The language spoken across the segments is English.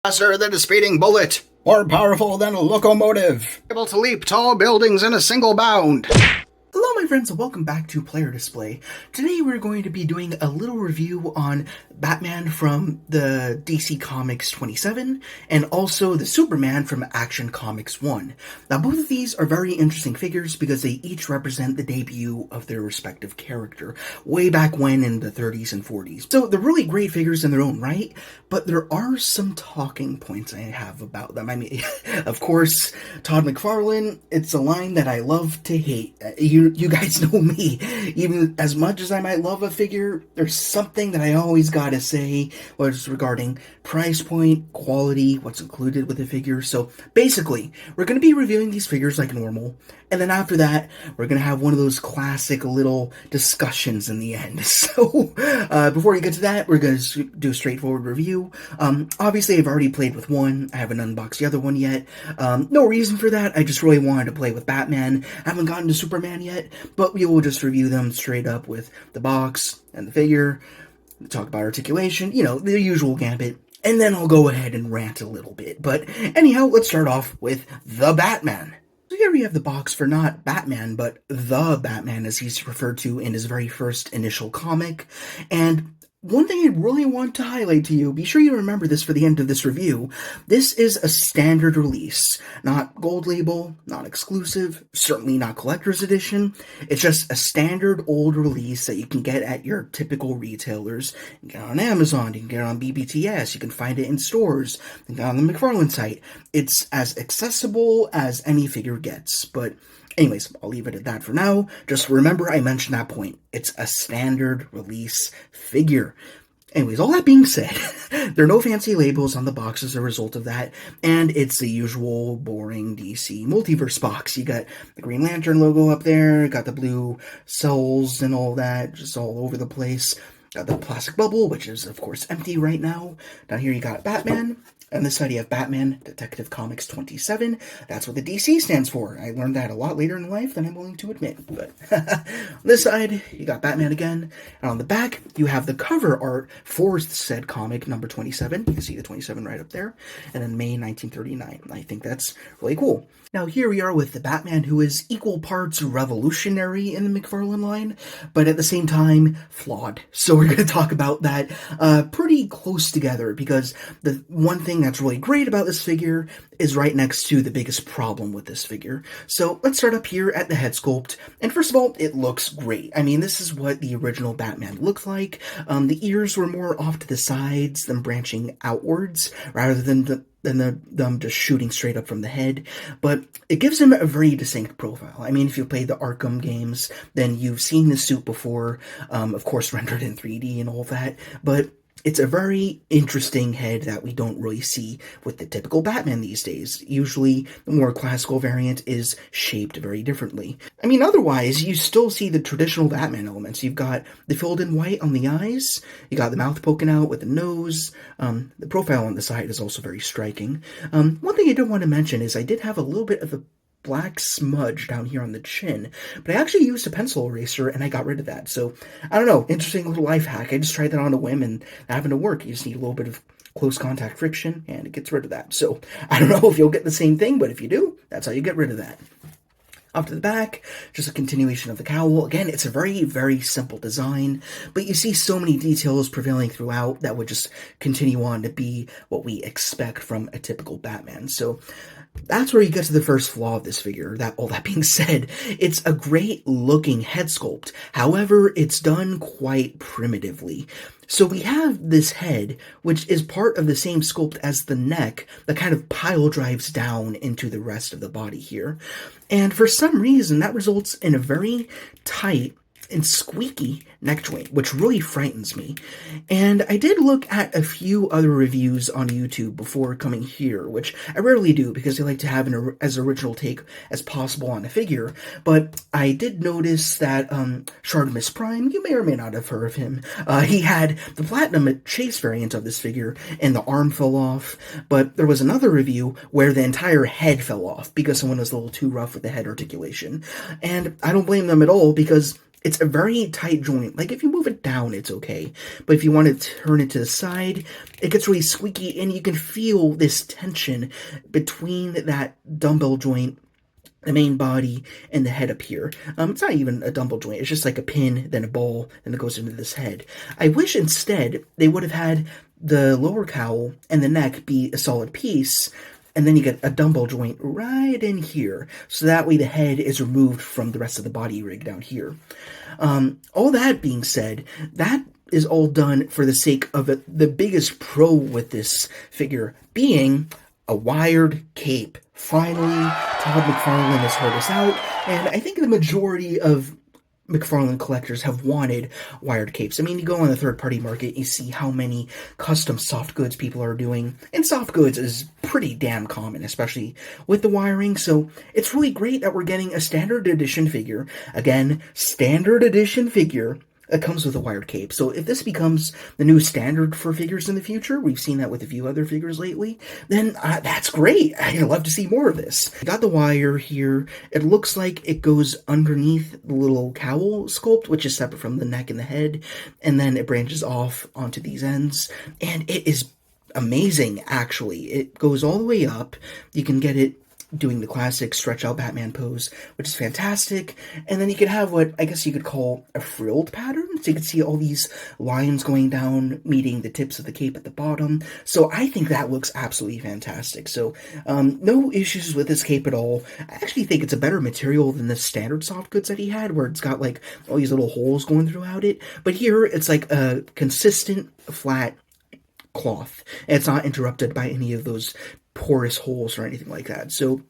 Faster than a speeding bullet, more powerful than a locomotive, able to leap tall buildings in a single bound. Hello my friends and welcome back to Player Display. Today we're going to be doing a little review on Batman from the DC Comics 27 and also the Superman from Action Comics 1. Now both of these are very interesting figures because they each represent the debut of their respective character way back when in the 30s and 40s. So they're really great figures in their own right, but there are some talking points I have about them. I mean, of course, Todd McFarlane, it's a line that I love to hate. You guys know me. Even as much as I might love a figure, there's something that I always gotta say, whether it's regarding price point, quality, what's included with the figure. So basically, we're going to be reviewing these figures like normal, and then after that, we're going to have one of those classic little discussions in the end. So before we get to that, we're going to do a straightforward review. Obviously, I've already played with one. I haven't unboxed the other one yet. No reason for that. I just really wanted to play with Batman. I haven't gotten to Superman yet, but we will just review them straight up with the box and the figure, talk about articulation, you know, the usual gambit, and then I'll go ahead and rant a little bit. But anyhow, let's start off with the Batman. So here we have the box for not Batman, but the Batman, as he's referred to in his very first initial comic. And one thing I really want to highlight to you, be sure you remember this for the end of this review, this is a standard release, not gold label, not exclusive, certainly not collector's edition. It's just a standard old release that you can get at your typical retailers. You can get it on Amazon, you can get it on BBTS, you can find it in stores, you can get it on the McFarlane site. It's as accessible as any figure gets, but anyways, I'll leave it at that for now. Just remember I mentioned that point. It's a standard release figure. Anyways, all that being said, there are no fancy labels on the box as a result of that, and it's the usual boring DC Multiverse box. You got the Green Lantern logo up there, got the blue cells and all that, just all over the place. Got the plastic bubble, which is, of course, empty right now. Down here you got Batman. On this side, you have Batman Detective Comics 27. That's what the DC stands for. I learned that a lot later in life than I'm willing to admit. But on this side, you got Batman again. And on the back, you have the cover art for said comic, number 27. You can see the 27 right up there. And then May 1939. I think that's really cool. Now, here we are with the Batman who is equal parts revolutionary in the McFarlane line, but at the same time, flawed. So we're going to talk about that pretty close together, because the one thing that's really great about this figure is right next to the biggest problem with this figure. So let's start up here at the head sculpt. And first of all, it looks great. I mean, this is what the original Batman looked like. The ears were more off to the sides than branching outwards, rather than them just shooting straight up from the head, but it gives him a very distinct profile. I mean, if you played the Arkham games, then you've seen the suit before, of course rendered in 3D and all that, but it's a very interesting head that we don't really see with the typical Batman these days. Usually, the more classical variant is shaped very differently. I mean, otherwise, you still see the traditional Batman elements. You've got the filled-in white on the eyes, you got the mouth poking out with the nose, the profile on the side is also very striking. One thing I did want to mention is I did have a little bit of a black smudge down here on the chin, but I actually used a pencil eraser and I got rid of that. So I don't know, interesting little life hack. I just tried that on a whim and that happened to work. You just need a little bit of close contact friction and it gets rid of that. So I don't know if you'll get the same thing, but if you do, that's how you get rid of that. Off to the back, just a continuation of the cowl. Again, it's a very, very simple design, but you see so many details prevailing throughout that would just continue on to be what we expect from a typical Batman. So that's where you get to the first flaw of this figure. All that being said, it's a great looking head sculpt. However, it's done quite primitively. So we have this head, which is part of the same sculpt as the neck, that kind of pile drives down into the rest of the body here. And for some reason, that results in a very tight and squeaky neck joint, which really frightens me. And I did look at a few other reviews on YouTube before coming here, which I rarely do because I like to have as original take as possible on a figure. But I did notice that Shardimus Prime, you may or may not have heard of him, he had the Platinum Chase variant of this figure and the arm fell off. But there was another review where the entire head fell off because someone was a little too rough with the head articulation. And I don't blame them at all because it's a very tight joint. Like, if you move it down, it's okay. But if you want to turn it to the side, it gets really squeaky, and you can feel this tension between that dumbbell joint, the main body, and the head up here. It's not even a dumbbell joint. It's just like a pin, then a ball, and it goes into this head. I wish instead they would have had the lower cowl and the neck be a solid piece, and then you get a dumbbell joint right in here. So that way the head is removed from the rest of the body rig down here. All that being said, that is all done for the sake of the biggest pro with this figure being a wired cape. Finally, Todd McFarlane has heard us out, and I think the majority of McFarlane collectors have wanted wired capes. I mean, you go on the third-party market, you see how many custom soft goods people are doing, and soft goods is pretty damn common, especially with the wiring, so it's really great that we're getting a standard edition figure. Again, standard edition figure. It comes with a wired cape. So if this becomes the new standard for figures in the future, we've seen that with a few other figures lately, then that's great. I'd love to see more of this. Got the wire here. It looks like it goes underneath the little cowl sculpt, which is separate from the neck and the head, and then it branches off onto these ends, and it is amazing, actually. It goes all the way up. You can get it doing the classic stretch out Batman pose, which is fantastic. And then you could have what I guess you could call a frilled pattern. So you can see all these lines going down, meeting the tips of the cape at the bottom. So I think that looks absolutely fantastic. So no issues with this cape at all. I actually think it's a better material than the standard soft goods that he had, where it's got like all these little holes going throughout it. But here it's like a consistent, flat cloth. And it's not interrupted by any of those porous holes or anything like that. So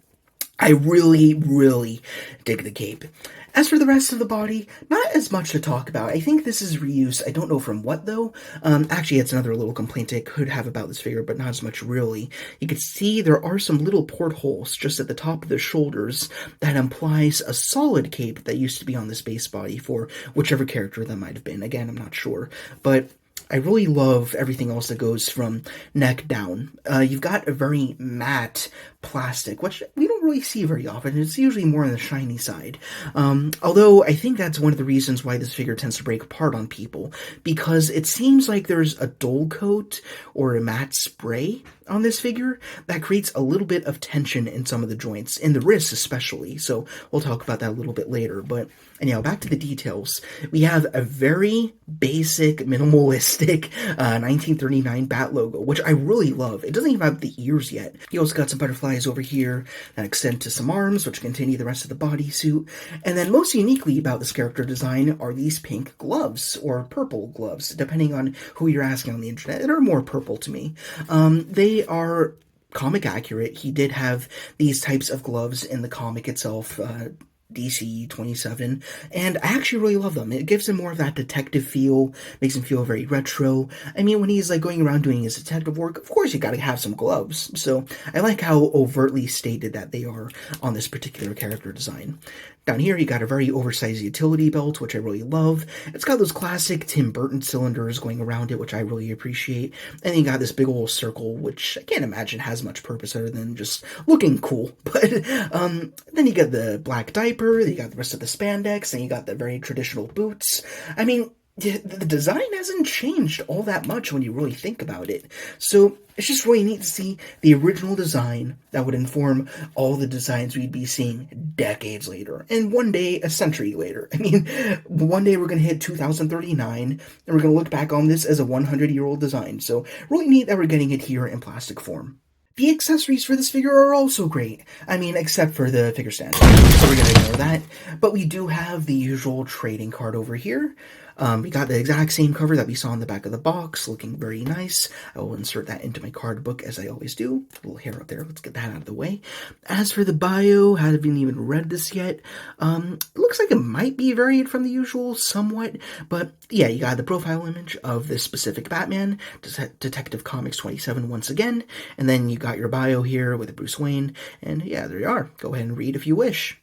I really, really dig the cape. As for the rest of the body, not as much to talk about. I think this is reuse. I don't know from what, though. Actually, it's another little complaint I could have about this figure, but not as much, really. You can see there are some little portholes just at the top of the shoulders that implies a solid cape that used to be on this base body for whichever character that might have been. Again, I'm not sure. But I really love everything else that goes from neck down. You've got a very matte plastic, which we don't really see very often. It's usually more on the shiny side. Although I think that's one of the reasons why this figure tends to break apart on people, because it seems like there's a dull coat or a matte spray on this figure that creates a little bit of tension in some of the joints, in the wrists especially. So we'll talk about that a little bit later. But anyhow, back to the details. We have a very basic, minimalistic 1939 bat logo, which I really love. It doesn't even have the ears yet. You also got some butterflies over here that extend to some arms, which continue the rest of the bodysuit. And then most uniquely about this character design are these pink gloves, or purple gloves, depending on who you're asking on the internet. They're more purple to me. They are comic accurate. He did have these types of gloves in the comic itself, DC 27, and I actually really love them. It gives him more of that detective feel, makes him feel very retro. I mean, when he's like going around doing his detective work, of course you gotta have some gloves. So I like how overtly stated that they are on this particular character design. Down here, you got a very oversized utility belt, which I really love. It's got those classic Tim Burton cylinders going around it, which I really appreciate. And then you got this big old circle, which I can't imagine has much purpose other than just looking cool. But then you got the black diaper, you got the rest of the spandex, and you got the very traditional boots. I mean, the design hasn't changed all that much when you really think about it. So it's just really neat to see the original design that would inform all the designs we'd be seeing decades later. And one day, a century later. I mean, one day we're going to hit 2039, and we're going to look back on this as a 100-year-old design. So really neat that we're getting it here in plastic form. The accessories for this figure are also great. I mean, except for the figure stand. So we're going to ignore that. But we do have the usual trading card over here. We got the exact same cover that we saw on the back of the box, looking very nice. I will insert that into my card book, as I always do. A little hair up there, let's get that out of the way. As for the bio, haven't even read this yet. It looks like it might be varied from the usual somewhat, but yeah, you got the profile image of this specific Batman, Detective Comics 27 once again, and then you got your bio here with Bruce Wayne, and yeah, there you are. Go ahead and read if you wish.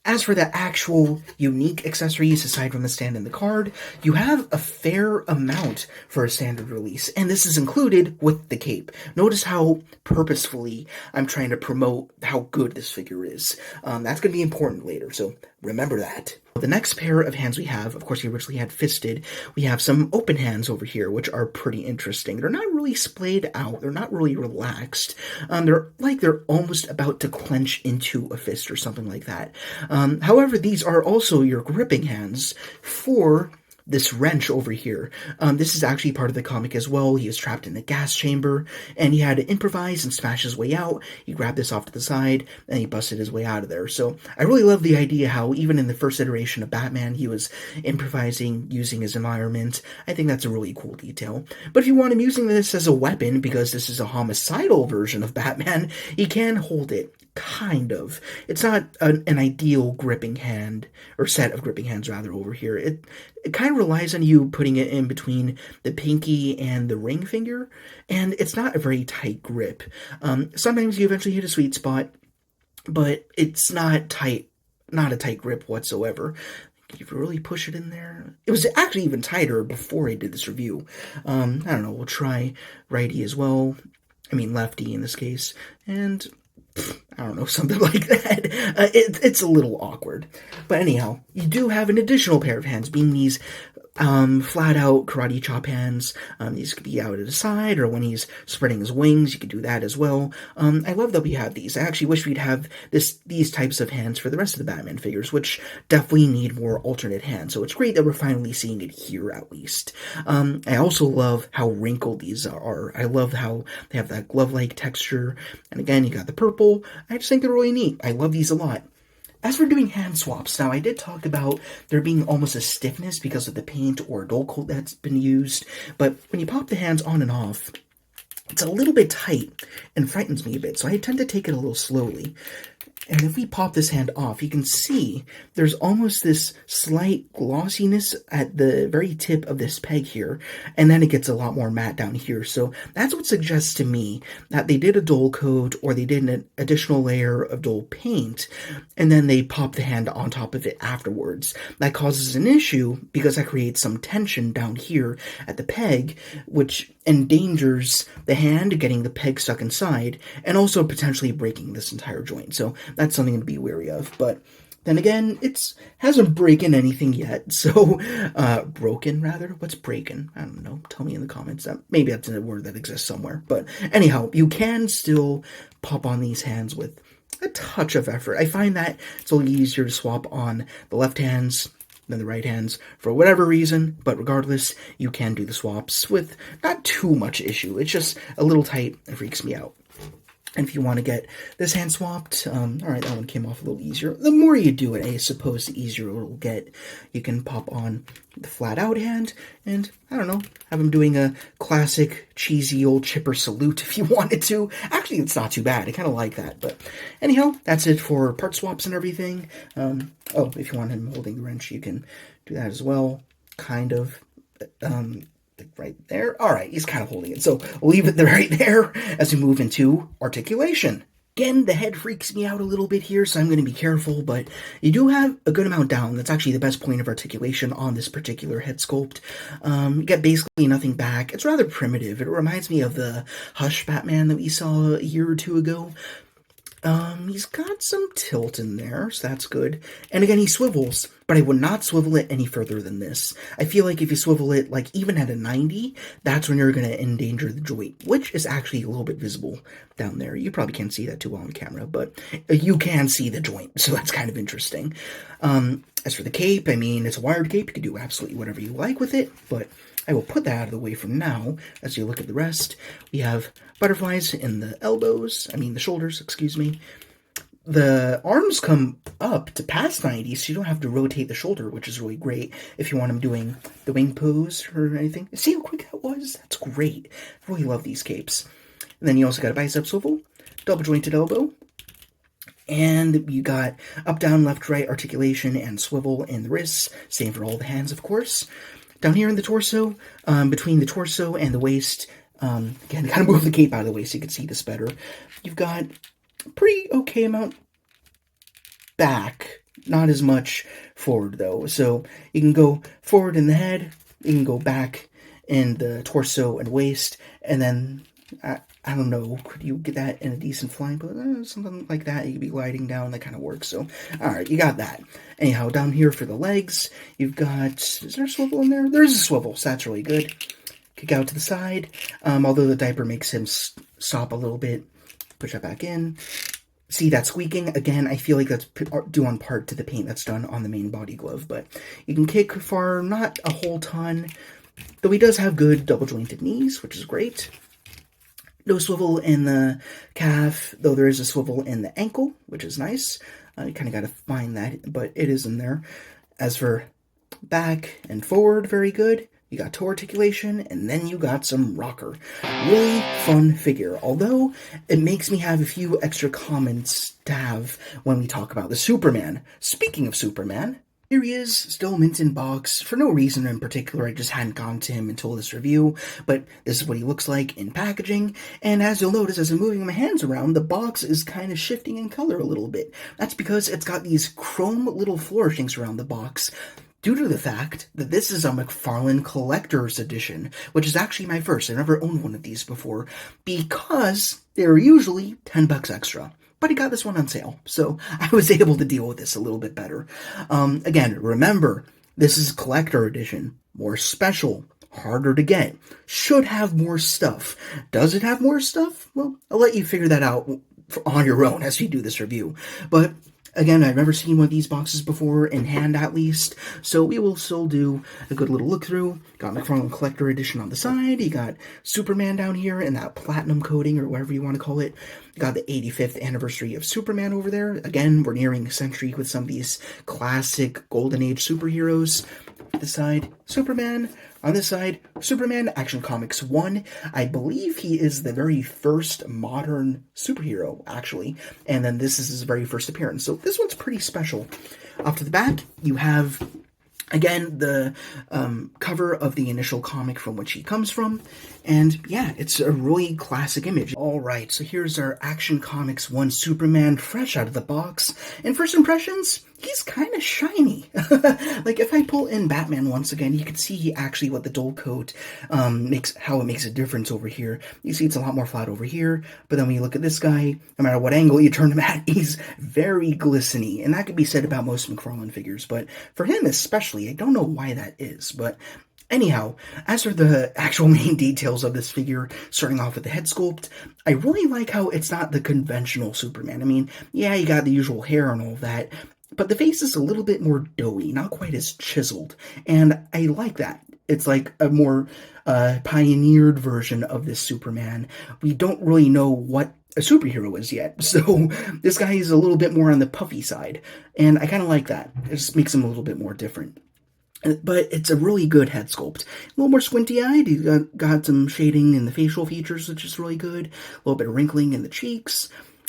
As for the actual unique accessories, aside from the stand and the card, you have a fair amount for a standard release, and this is included with the cape. Notice how purposefully I'm trying to promote how good this figure is. That's going to be important later, so remember that. The next pair of hands we have, of course, we originally had fisted. We have some open hands over here, which are pretty interesting. They're not really splayed out. They're not really relaxed. They're almost about to clench into a fist or something like that. However, these are also your gripping hands for this wrench over here. This is actually part of the comic as well. He was trapped in the gas chamber, and he had to improvise and smash his way out. He grabbed this off to the side, and he busted his way out of there. So I really love the idea how even in the first iteration of Batman, he was improvising using his environment. I think that's a really cool detail. But if you want him using this as a weapon, because this is a homicidal version of Batman, he can hold it. Kind of. It's not an ideal gripping hand, or set of gripping hands rather, over here. It kind of relies on you putting it in between the pinky and the ring finger, and it's not a very tight grip. Sometimes you eventually hit a sweet spot, but it's not tight, not a tight grip whatsoever. If you really push it in there, it was actually even tighter before I did this review. I don't know, we'll try righty as well. I mean lefty in this case, and I don't know, something like that. It's a little awkward. But anyhow, you do have an additional pair of hands, being these flat-out karate chop hands. These could be out at the side, or when he's spreading his wings, you could do that as well. I love that we have these. I actually wish we'd have these types of hands for the rest of the Batman figures, which definitely need more alternate hands. So it's great that we're finally seeing it here, at least. I also love how wrinkled these are. I love how they have that glove-like texture. And again, you got the purple. I just think they're really neat. I love these a lot. As for doing hand swaps, now I did talk about there being almost a stiffness because of the paint or dull coat that's been used, but when you pop the hands on and off, it's a little bit tight and frightens me a bit, so I tend to take it a little slowly. And if we pop this hand off, you can see there's almost this slight glossiness at the very tip of this peg here, and then it gets a lot more matte down here. So that's what suggests to me that they did a dull coat, or they did an additional layer of dull paint, and then they pop the hand on top of it afterwards. That causes an issue because that creates some tension down here at the peg, which endangers the hand getting the peg stuck inside, and also potentially breaking this entire joint. So that's something to be wary of. But then again, it hasn't broken anything yet. So, broken, rather? What's breaking? I don't know. Tell me in the comments. Maybe that's a word that exists somewhere. But anyhow, you can still pop on these hands with a touch of effort. I find that it's a little easier to swap on the left hands than the right hands for whatever reason, but regardless, you can do the swaps with not too much issue. It's just a little tight. It freaks me out. And if you want to get this hand swapped, alright, that one came off a little easier. The more you do it, I suppose, the easier it will get. You can pop on the flat out hand, and, I don't know, have him doing a classic, cheesy old chipper salute if you wanted to. Actually, it's not too bad. I kind of like that. But anyhow, that's it for part swaps and everything. If you want him holding the wrench, you can do that as well. Kind of. Right there. All right, he's kind of holding it. So we'll leave it right there as we move into articulation. Again, the head freaks me out a little bit here, so I'm going to be careful, but you do have a good amount down. That's actually the best point of articulation on this particular head sculpt. You get basically nothing back. It's rather primitive. It reminds me of the Hush Batman that we saw a year or two ago. He's got some tilt in there, so that's good. And again, he swivels, but I would not swivel it any further than this. I feel like if you swivel it, like, even at a 90, that's when you're going to endanger the joint, which is actually a little bit visible down there. You probably can't see that too well on camera, but you can see the joint, so that's kind of interesting. As for the cape, I mean, it's a wired cape. You can do absolutely whatever you like with it, but I will put that out of the way for now. As you look at the rest, we have butterflies in the the shoulders, excuse me. The arms come up to past 90, so you don't have to rotate the shoulder, which is really great if you want them doing the wing pose or anything. See how quick that was? That's great. I really love these capes. And then you also got a bicep swivel, double jointed elbow, and you got up, down, left, right articulation and swivel in the wrists. Same for all the hands, of course. Down here in the torso, between the torso and the waist, again, kind of move the cape out of the way so you can see this better. You've got a pretty okay amount back, not as much forward though. So you can go forward in the head, you can go back in the torso and waist, and then I don't know, could you get that in a decent flying boat? Something like that, you could be gliding down, that kind of works. So, alright, you got that. Anyhow, down here for the legs, you've got, is there a swivel in there? There's a swivel, so that's really good. Kick out to the side, although the diaper makes him stop a little bit. Push that back in. See that squeaking? Again, I feel like that's due on part to the paint that's done on the main body glove, but you can kick far, not a whole ton, though he does have good double jointed knees, which is great. No swivel in the calf, though there is a swivel in the ankle, which is nice. You kind of got to find that, but it is in there. As for back and forward, very good. You got toe articulation, and then you got some rocker. Really fun figure, although it makes me have a few extra comments to have when we talk about the Superman. Speaking of Superman, here he is, still mint in box. For no reason in particular, I just hadn't gone to him until this review, but this is what he looks like in packaging, and as you'll notice as I'm moving my hands around, the box is kind of shifting in color a little bit. That's because it's got these chrome little flourishings around the box, due to the fact that this is a McFarlane Collector's Edition, which is actually my first. I've never owned one of these before, because they're usually $10 extra. But I got this one on sale, so I was able to deal with this a little bit better. Again, remember, this is Collector Edition, more special, harder to get, should have more stuff. Does it have more stuff? Well, I'll let you figure that out on your own as we do this review. But again, I've never seen one of these boxes before, in hand at least, so we will still do a good little look through. Got McFarlane Collector Edition on the side, you got Superman down here in that platinum coating, or whatever you want to call it. You got the 85th anniversary of Superman over there. Again, we're nearing a century with some of these classic Golden Age superheroes. This side, Superman. On this side, Superman Action Comics 1. I believe he is the very first modern superhero, actually. And then this is his very first appearance. So this one's pretty special. Off to the back, you have, again, the cover of the initial comic from which he comes from. And yeah, it's a really classic image. Alright, so here's our Action Comics 1 Superman fresh out of the box. And first impressions, he's kind of shiny. Like, if I pull in Batman once again, you can see actually what the dull coat how it makes a difference over here. You see it's a lot more flat over here, but then when you look at this guy, no matter what angle you turn him at, he's very glistening. And that could be said about most McFarlane figures, but for him especially, I don't know why that is, but anyhow, as for the actual main details of this figure, starting off with the head sculpt, I really like how it's not the conventional Superman. I mean, yeah, you got the usual hair and all that, but the face is a little bit more doughy, not quite as chiseled, and I like that. It's like a more pioneered version of this Superman. We don't really know what a superhero is yet, so this guy is a little bit more on the puffy side, and I kind of like that. It just makes him a little bit more different. But it's a really good head sculpt. A little more squinty-eyed. He's got some shading in the facial features, which is really good. A little bit of wrinkling in the cheeks.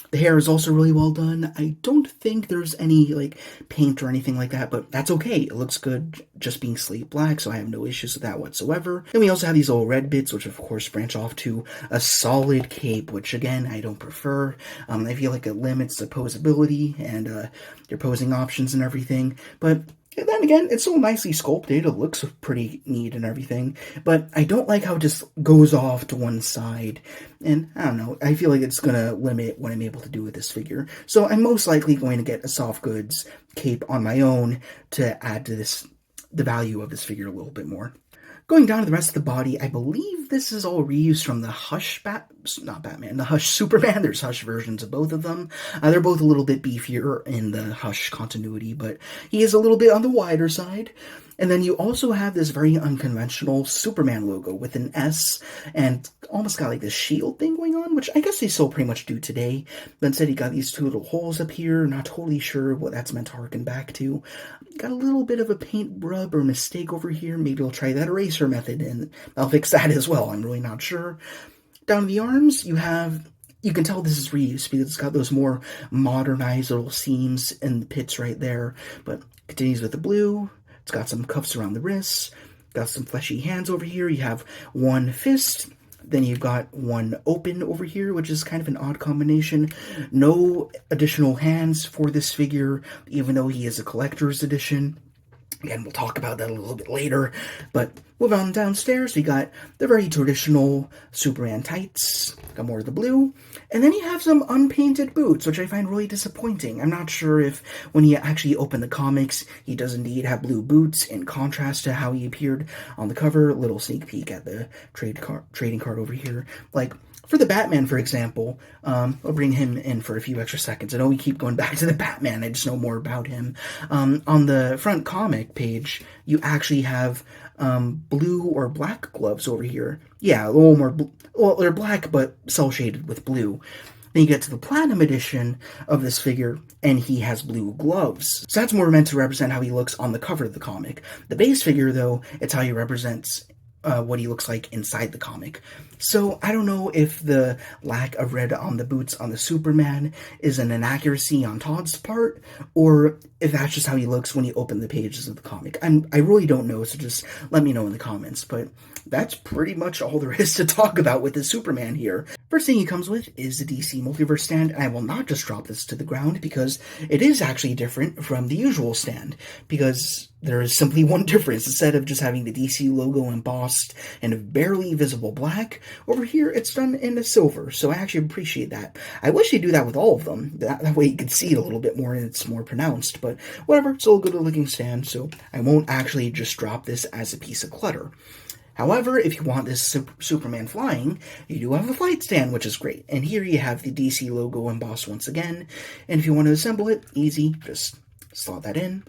The hair is also really well done. I don't think there's any, like, paint or anything like that, but that's okay. It looks good just being slate black, so I have no issues with that whatsoever. Then we also have these little red bits, which of course branch off to a solid cape, which again, I don't prefer. I feel like it limits the posability and your posing options and everything, but and then again, it's so nicely sculpted, it looks pretty neat and everything, but I don't like how it just goes off to one side, and I don't know, I feel like it's going to limit what I'm able to do with this figure, so I'm most likely going to get a soft goods cape on my own to add to the value of this figure a little bit more. Going down to the rest of the body, I believe this is all reused from the Hush the Hush Superman. There's Hush versions of both of them. They're both a little bit beefier in the Hush continuity, but he is a little bit on the wider side. And then you also have this very unconventional Superman logo with an S and almost got like this shield thing going on, which I guess they still pretty much do today. But instead you got these two little holes up here. Not totally sure what that's meant to harken back to. Got a little bit of a paint rub or mistake over here. Maybe I'll try that eraser method and I'll fix that as well. I'm really not sure. Down the arms, you can tell this is reused because it's got those more modernized little seams and the pits right there. But continues with the blue. It's got some cuffs around the wrists, got some fleshy hands over here. You have one fist, then you've got one open over here, which is kind of an odd combination. No additional hands for this figure, even though he is a collector's edition. Again, we'll talk about that a little bit later. But move on downstairs, we got the very traditional Superman tights. Got more of the blue. And then you have some unpainted boots, which I find really disappointing. I'm not sure if when you actually open the comics, he does indeed have blue boots in contrast to how he appeared on the cover. A little sneak peek at the trading card over here. Like, for the Batman, for example, I'll bring him in for a few extra seconds. I know we keep going back to the Batman. I just know more about him. On the front comic page, you actually have blue or black gloves over here. Yeah, a little more... Well, they're black, but cel-shaded with blue. Then you get to the Platinum edition of this figure, and he has blue gloves. So that's more meant to represent how he looks on the cover of the comic. The base figure, though, it's how he represents what he looks like inside the comic. So I don't know if the lack of red on the boots on the Superman is an inaccuracy on Todd's part, or if that's just how he looks when you open the pages of the comic. I really don't know, so just let me know in the comments. But that's pretty much all there is to talk about with the Superman here. First thing he comes with is the DC Multiverse stand, and I will not just drop this to the ground because it is actually different from the usual stand, because there is simply one difference. Instead of just having the DC logo embossed in a barely visible black, over here it's done in a silver, so I actually appreciate that. I wish they'd do that with all of them. That way you could see it a little bit more and it's more pronounced, but whatever, it's still a good looking stand, so I won't actually just drop this as a piece of clutter. However, if you want this Superman flying, you do have a flight stand, which is great. And here you have the DC logo embossed once again. And if you want to assemble it, easy, just slot that in.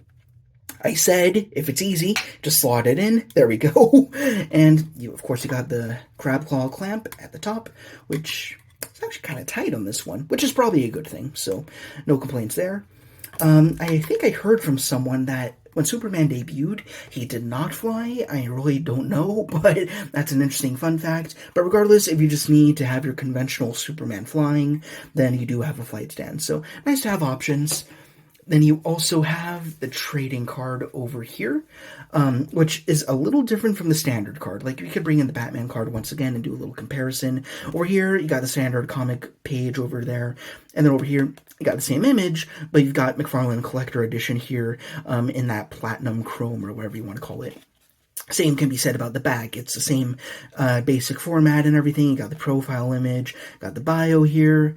I said, if it's easy, just slot it in. There we go. And, of course, you got the crab claw clamp at the top, which is actually kind of tight on this one, which is probably a good thing. So, no complaints there. I think I heard from someone that when Superman debuted, he did not fly. I really don't know, but that's an interesting fun fact. But regardless, if you just need to have your conventional Superman flying, then you do have a flight stand. So, nice to have options. Then you also have the trading card over here, which is a little different from the standard card. Like, you could bring in the Batman card once again and do a little comparison. Over here, you got the standard comic page over there. And then over here, you got the same image, but you've got McFarlane Collector Edition here in that platinum chrome or whatever you want to call it. Same can be said about the back. It's the same basic format and everything. You got the profile image, got the bio here.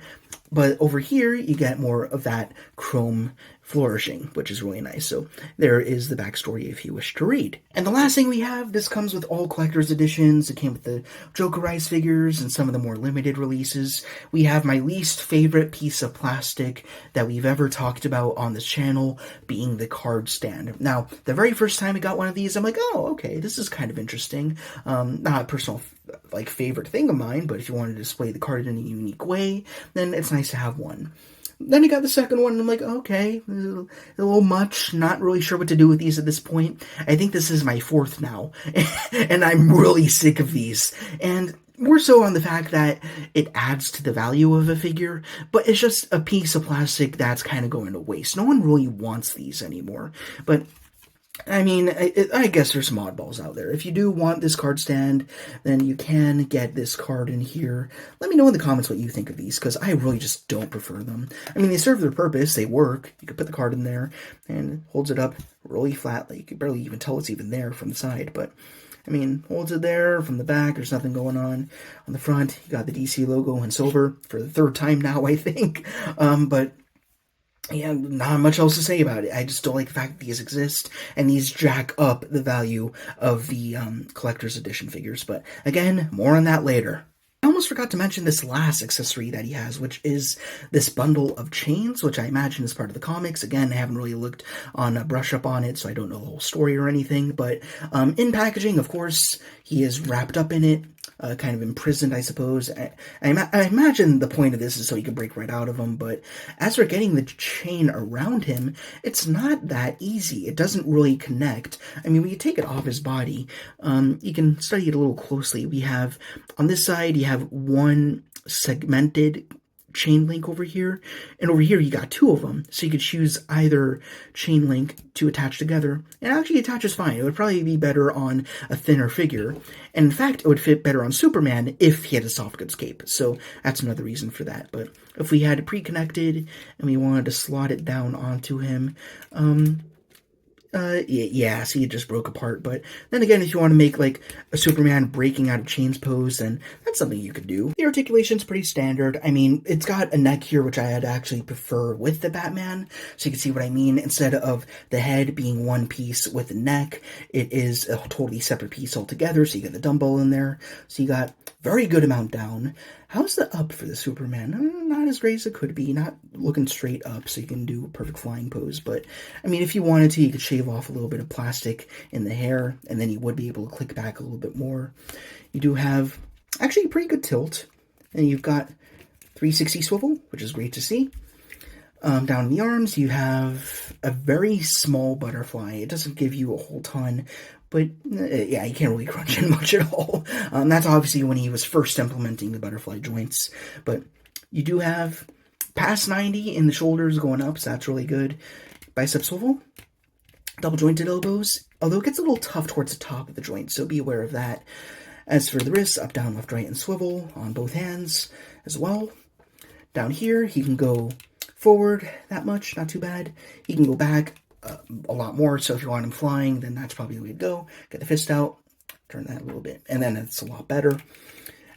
But over here, you get more of that chrome flourishing, which is really nice. So there is the backstory if you wish to read. And the last thing we have, this comes with all collector's editions. It came with the Jokerized figures and some of the more limited releases. We have my least favorite piece of plastic that we've ever talked about on this channel, being the card stand. Now, the very first time I got one of these, I'm like, oh, okay, this is kind of interesting. Not a personal favorite thing of mine, but if you wanted to display the card in a unique way, then it's nice to have one. Then I got the second one, and I'm like, okay, a little much, not really sure what to do with these at this point. I think this is my fourth now, and I'm really sick of these. And more so on the fact that it adds to the value of a figure, but it's just a piece of plastic that's kind of going to waste. No one really wants these anymore, but I mean, I guess there's some oddballs out there. If you do want this card stand, then you can get this card in here. Let me know in the comments what you think of these, because I really just don't prefer them. I mean, they serve their purpose. They work. You can put the card in there, and it holds it up really flat. Like, you can barely even tell it's even there from the side, but I mean, holds it there from the back. There's nothing going on. On the front, you got the DC logo in silver for the third time now, I think. But yeah, not much else to say about it. I just don't like the fact that these exist, and these jack up the value of the collector's edition figures. But again, more on that later. I almost forgot to mention this last accessory that he has, which is this bundle of chains, which I imagine is part of the comics. Again, I haven't really looked on a brush up on it, so I don't know the whole story or anything. But in packaging, of course, he is wrapped up in it. Kind of imprisoned, I suppose. I imagine the point of this is so he can break right out of them, but as for getting the chain around him, it's not that easy. It doesn't really connect. I mean, when you take it off his body, you can study it a little closely. We have, on this side, you have one segmented chain link over here, and over here you got two of them, so you could choose either chain link to attach together, and actually attaches fine. It would probably be better on a thinner figure, and in fact it would fit better on Superman if he had a soft goods cape, so that's another reason for that. But if we had it pre-connected and we wanted to slot it down onto him, Yeah, see, it just broke apart. But then again, if you want to make like a Superman breaking out of chains pose, then that's something you could do. The articulation's pretty standard. I mean, it's got a neck here, which I'd actually prefer with the Batman, so you can see what I mean. Instead of the head being one piece with the neck, it is a totally separate piece altogether, so you get the dumbbell in there. So you got very good amount down. How's the up for the Superman? Not as great as it could be. Not looking straight up, so you can do a perfect flying pose. But, I mean, if you wanted to, you could shave off a little bit of plastic in the hair, and then you would be able to click back a little bit more. You do have, actually, a pretty good tilt. And you've got 360 swivel, which is great to see. Down in the arms, you have a very small butterfly. It doesn't give you a whole ton, but yeah, you can't really crunch in much at all. That's obviously when he was first implementing the butterfly joints. But you do have past 90 in the shoulders going up, so that's really good. Bicep swivel, double jointed elbows, although it gets a little tough towards the top of the joint, so be aware of that. As for the wrists, up, down, left, right, and swivel on both hands as well. Down here, he can go forward that much, not too bad. He can go back a lot more, so if you want him flying, then that's probably the way to go. Get the fist out, turn that a little bit, and then it's a lot better.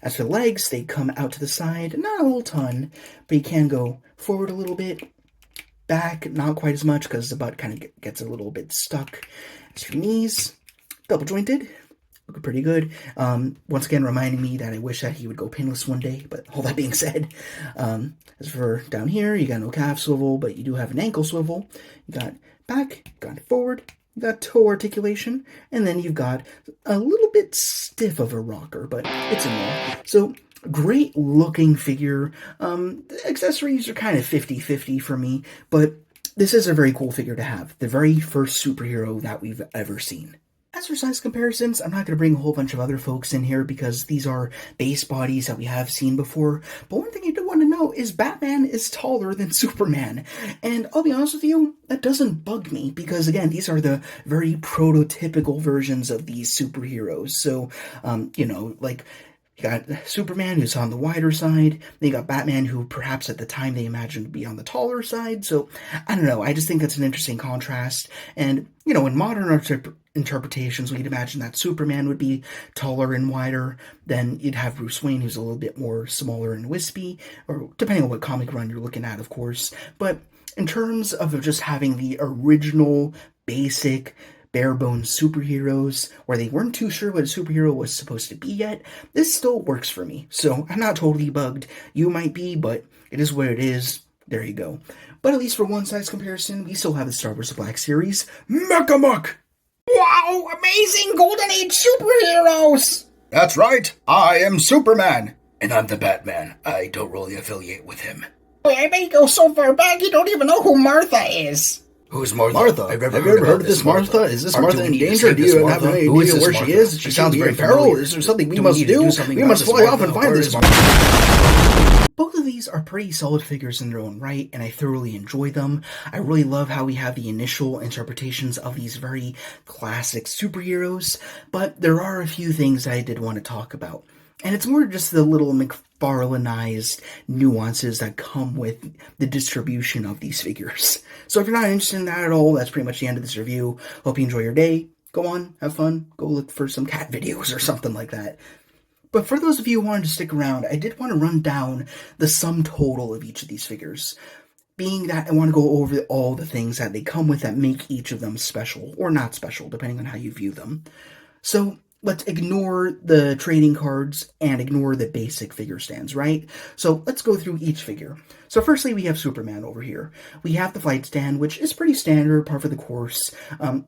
As for the legs, they come out to the side, not a whole ton, but you can go forward a little bit, back, not quite as much, because the butt kind of gets a little bit stuck. As for knees, double jointed, looking pretty good. Once again, reminding me that I wish that he would go pinless one day, but all that being said, as for down here, you got no calf swivel, but you do have an ankle swivel. You got back, you got forward, you got toe articulation, and then you've got a little bit stiff of a rocker, but it's in there. So, great looking figure. The accessories are kind of 50-50 for me, but this is a very cool figure to have. The very first superhero that we've ever seen. As for size comparisons, I'm not going to bring a whole bunch of other folks in here because these are base bodies that we have seen before. But one thing you do want to know is Batman is taller than Superman. And I'll be honest with you, that doesn't bug me because, again, these are the very prototypical versions of these superheroes. So, you know, like, you got Superman, who's on the wider side. Then you got Batman, who perhaps at the time they imagined to be on the taller side. So, I don't know. I just think that's an interesting contrast. And, you know, in modern interpretations, we'd imagine that Superman would be taller and wider. Then you'd have Bruce Wayne, who's a little bit more smaller and wispy, or depending on what comic run you're looking at, of course. But in terms of just having the original, basic, bare-bones superheroes, where they weren't too sure what a superhero was supposed to be yet, this still works for me. So I'm not totally bugged. You might be, but it is what it is. There you go. But at least for one size comparison, we still have the Star Wars Black Series, Mecha-Muck! Wow, amazing Golden Age superheroes! That's right, I am Superman. And I'm the Batman. I don't really affiliate with him. Wait, I bet you go so far back you don't even know who Martha is. Who's Martha? Martha. Have you ever heard of this Martha? Is this Martha in danger? Do you have any idea where she is? She sounds very feral. Is there something we must do? We must fly off and find this Martha. Both of these are pretty solid figures in their own right, and I thoroughly enjoy them. I really love how we have the initial interpretations of these very classic superheroes, but there are a few things I did want to talk about. And it's more just the little McFarlaneized nuances that come with the distribution of these figures. So if you're not interested in that at all, that's pretty much the end of this review. Hope you enjoy your day. Go on, have fun, go look for some cat videos or something like that. But for those of you who wanted to stick around, I did want to run down the sum total of each of these figures. Being that I want to go over all the things that they come with that make each of them special, or not special, depending on how you view them. So let's ignore the trading cards and ignore the basic figure stands, right? So let's go through each figure. So firstly, we have Superman over here. We have the flight stand, which is pretty standard, par for the course.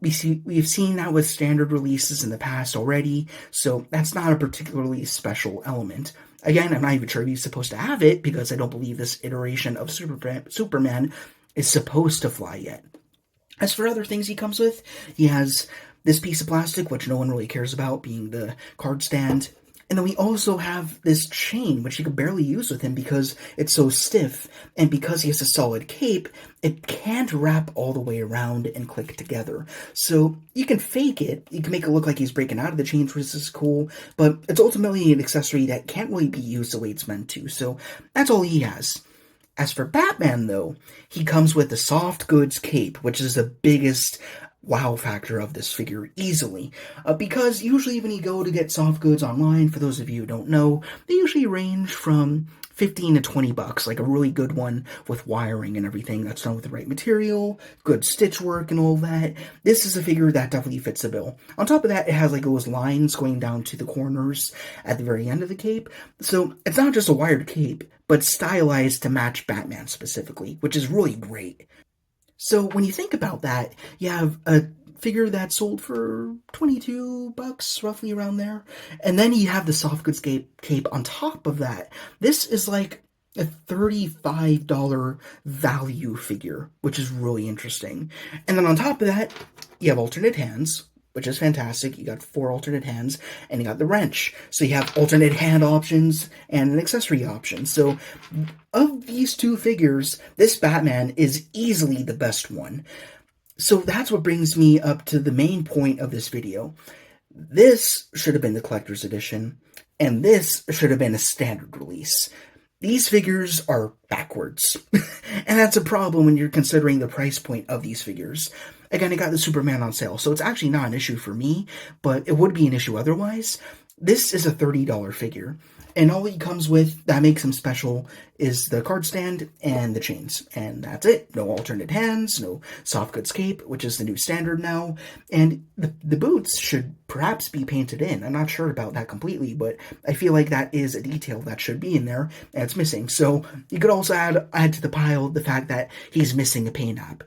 We've seen that with standard releases in the past already, so that's not a particularly special element. Again, I'm not even sure if he's supposed to have it, because I don't believe this iteration of Superman is supposed to fly yet. As for other things he comes with, he has this piece of plastic, which no one really cares about, being the card stand. And then we also have this chain, which you can barely use with him because it's so stiff. And because he has a solid cape, it can't wrap all the way around and click together. So you can fake it. You can make it look like he's breaking out of the chains, which is cool. But it's ultimately an accessory that can't really be used the way it's meant to. So that's all he has. As for Batman, though, he comes with the soft goods cape, which is the biggest wow factor of this figure easily. Because usually when you go to get soft goods online, for those of you who don't know, they usually range from 15 to 20 bucks, like a really good one with wiring and everything that's done with the right material, good stitch work and all that. This is a figure that definitely fits the bill. On top of that, it has like those lines going down to the corners at the very end of the cape. So it's not just a wired cape, but stylized to match Batman specifically, which is really great. So when you think about that, you have a figure that sold for 22 bucks, roughly around there. And then you have the soft goods cape on top of that. This is like a $35 value figure, which is really interesting. And then on top of that, you have alternate hands, which is fantastic. You got 4 alternate hands, and you got the wrench. So you have alternate hand options and an accessory option. So of these 2 figures, this Batman is easily the best one. So that's what brings me up to the main point of this video. This should have been the collector's edition, and this should have been a standard release. These figures are backwards, and that's a problem when you're considering the price point of these figures. Again, I got the Superman on sale, so it's actually not an issue for me, but it would be an issue otherwise. This is a $30 figure, and all he comes with that makes him special is the card stand and the chains, and that's it. No alternate hands, no soft goods cape, which is the new standard now, and the boots should perhaps be painted in. I'm not sure about that completely, but I feel like that is a detail that should be in there, and it's missing. So you could also add to the pile the fact that he's missing a paint app.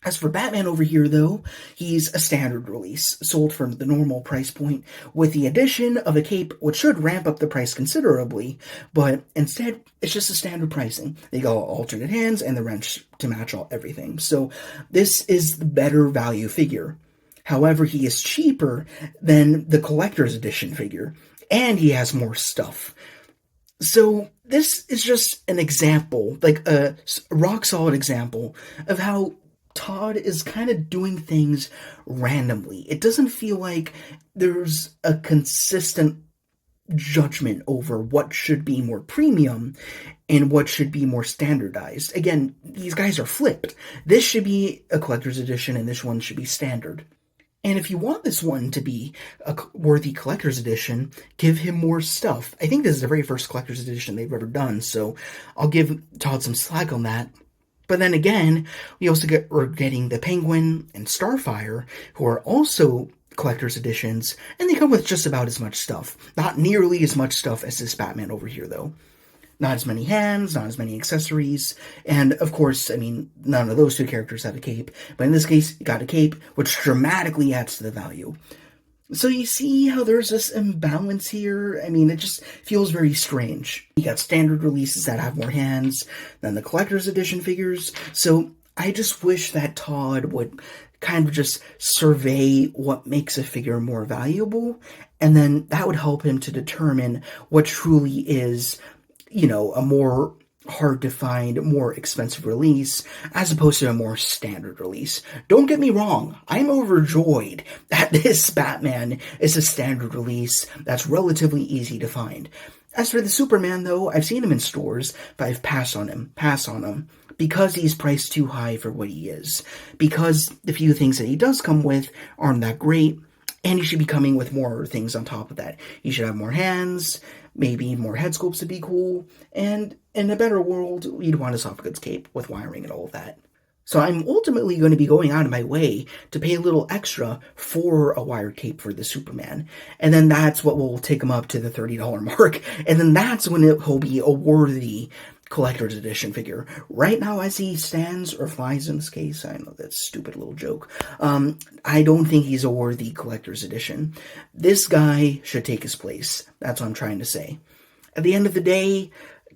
As for Batman over here, though, he's a standard release, sold for the normal price point, with the addition of a cape, which should ramp up the price considerably, but instead, it's just a standard pricing. They got alternate hands and the wrench to match everything. So this is the better value figure. However, he is cheaper than the collector's edition figure, and he has more stuff. So this is just an example, like a rock-solid example of how Todd is kind of doing things randomly. It doesn't feel like there's a consistent judgment over what should be more premium and what should be more standardized. Again, these guys are flipped. This should be a collector's edition and this one should be standard. And if you want this one to be a worthy collector's edition, give him more stuff. I think this is the very first collector's edition they've ever done, so I'll give Todd some slack on that. But then again, we're getting the Penguin and Starfire, who are also collector's editions, and they come with just about as much stuff. Not nearly as much stuff as this Batman over here, though. Not as many hands, not as many accessories, and of course, I mean, none of those 2 characters have a cape, but in this case, you got a cape, which dramatically adds to the value. So you see how there's this imbalance here? I mean, it just feels very strange. You got standard releases that have more hands than the collector's edition figures. So I just wish that Todd would kind of just survey what makes a figure more valuable, and then that would help him to determine what truly is, you know, a more hard to find, more expensive release, as opposed to a more standard release. Don't get me wrong, I'm overjoyed that this Batman is a standard release that's relatively easy to find. As for the Superman, though, I've seen him in stores, but I've passed on him, because he's priced too high for what he is, because the few things that he does come with aren't that great, and he should be coming with more things on top of that. He should have more hands, maybe more head sculpts to be cool, and in a better world, you'd want a soft goods cape with wiring and all of that. So I'm ultimately going to be going out of my way to pay a little extra for a wired cape for the Superman. And then that's what will take him up to the $30 mark. And then that's when he'll be a worthy collector's edition figure. Right now, as he stands, or flies in this case, I know that's a stupid little joke, I don't think he's a worthy collector's edition. This guy should take his place. That's what I'm trying to say. At the end of the day,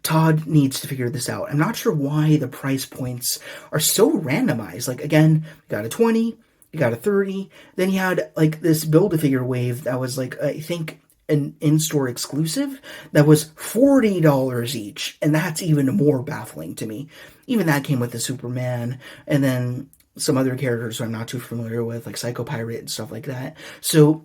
Todd needs to figure this out. I'm not sure why the price points are so randomized. Like, again, you got a 20, you got a 30, then you had, like, this Build-A-Figure wave that was, like, I think an in-store exclusive that was $40 each, and that's even more baffling to me. Even that came with the Superman, and then some other characters I'm not too familiar with, like Psycho Pirate and stuff like that. So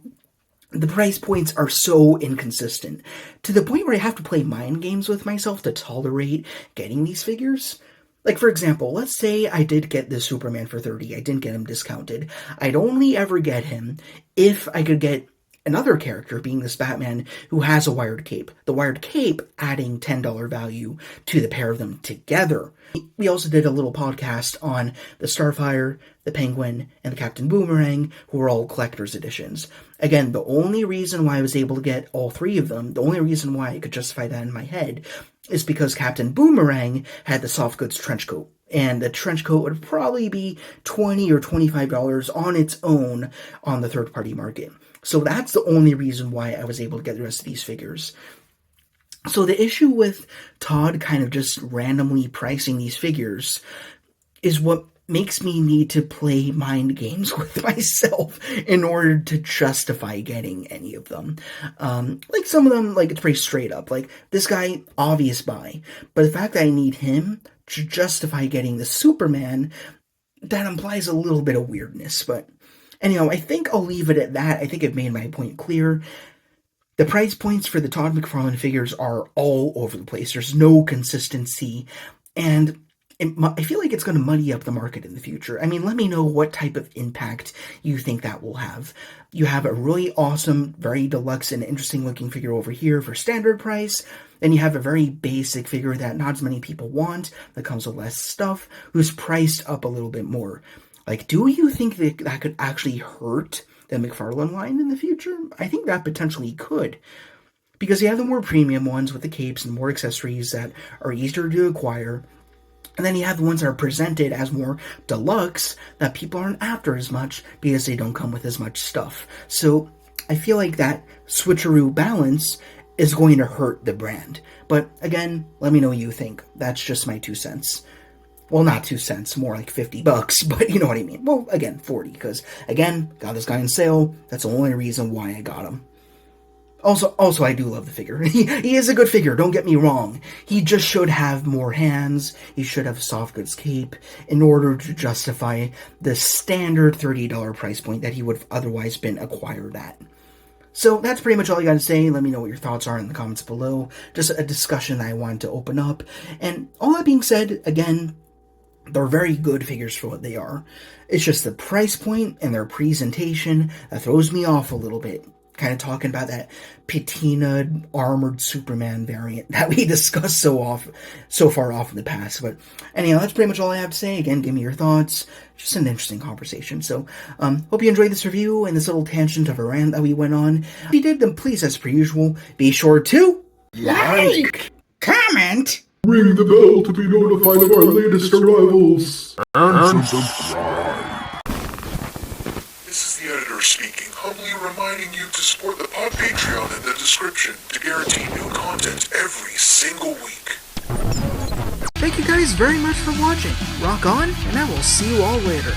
the price points are so inconsistent, to the point where I have to play mind games with myself to tolerate getting these figures. Like, for example, let's say I did get this Superman for $30. I didn't get him discounted. I'd only ever get him if I could get another character, being this Batman, who has a wired cape. The wired cape adding $10 value to the pair of them together. We also did a little podcast on the Starfire, the Penguin, and the Captain Boomerang, who are all collector's editions. Again, the only reason why I was able to get all three of them, the only reason why I could justify that in my head, is because Captain Boomerang had the soft goods trench coat. And the trench coat would probably be $20 or $25 on its own on the third-party market. So that's the only reason why I was able to get the rest of these figures. So the issue with Todd kind of just randomly pricing these figures is what makes me need to play mind games with myself in order to justify getting any of them. Like some of them, like it's pretty straight up. Like this guy, obvious buy. But the fact that I need him to justify getting the Superman, that implies a little bit of weirdness. But anyhow, I think I'll leave it at that. I think I've made my point clear. The price points for the Todd McFarlane figures are all over the place. There's no consistency. And I feel like it's going to muddy up the market in the future. I mean, let me know what type of impact you think that will have. You have a really awesome, very deluxe and interesting looking figure over here for standard price. Then you have a very basic figure that not as many people want, that comes with less stuff, who's priced up a little bit more. Like, do you think that could actually hurt the McFarlane line in the future? I think that potentially could. Because you have the more premium ones with the capes and more accessories that are easier to acquire. And then you have the ones that are presented as more deluxe that people aren't after as much because they don't come with as much stuff. So I feel like that switcheroo balance is going to hurt the brand. But again, let me know what you think. That's just my 2 cents. Well, not 2 cents, more like $50, but you know what I mean. Well, again, 40, because again, got this guy on sale. That's the only reason why I got him. Also, I do love the figure. He is a good figure, don't get me wrong. He just should have more hands. He should have a soft goods cape in order to justify the standard $30 price point that he would have otherwise been acquired at. So that's pretty much all I got to say. Let me know what your thoughts are in the comments below. Just a discussion I wanted to open up. And all that being said, again, they're very good figures for what they are. It's just the price point and their presentation that throws me off a little bit. Kind of talking about that patina armored Superman variant that we discussed so far off in the past. But anyhow, that's pretty much all I have to say. Again, give me your thoughts. Just an interesting conversation. So, hope you enjoyed this review and this little tangent of a rant that we went on. If you did, then please, as per usual, be sure to Like, comment, ring the bell to be notified of our latest arrivals. And subscribe. This is the editor speaking, humbly reminding you to support the pod Patreon in the description to guarantee new content every single week. Thank you guys very much for watching. Rock on, and I will see you all later.